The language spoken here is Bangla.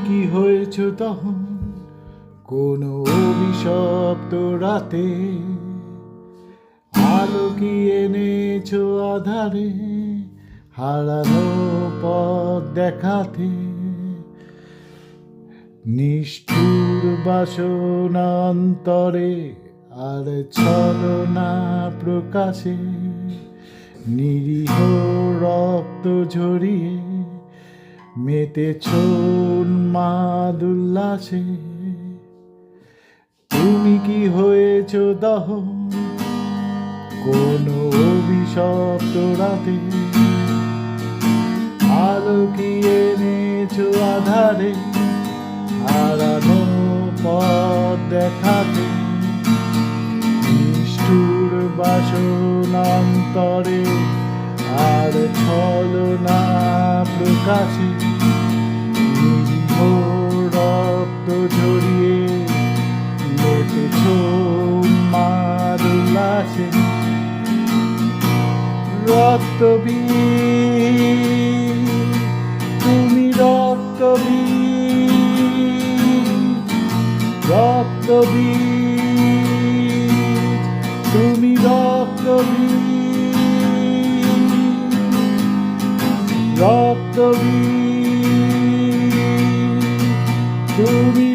কি হয়েছ তখন কোনো অভিশপ্ত রাতে? আলো কি এনেছ আধারে হারানো পথ দেখাতে? নিষ্ঠুর বাসনা অন্তরে আর ছলনা প্রকাশে, নিরীহ রক্ত ঝরিয়ে মেতেছ উন্মাদ উল্লাসে। তুমি কি হয়েছ দহন কোনো অভিশপ্ত রাতে? আলো কি এনেছ আধারে হারানো পথ দেখাতে? নিষ্ঠুর বাসনা অন্তরে আর ছলনা প্রকাশে, নিরীহ রক্ত ঝরিয়ে মেতেছ উন্মাদ উল্লাসে। রক্তবীজ তুমি রক্তবীজ, রক্তবীজ তুমি রক্তবীজ, রক্তবীজ তুমি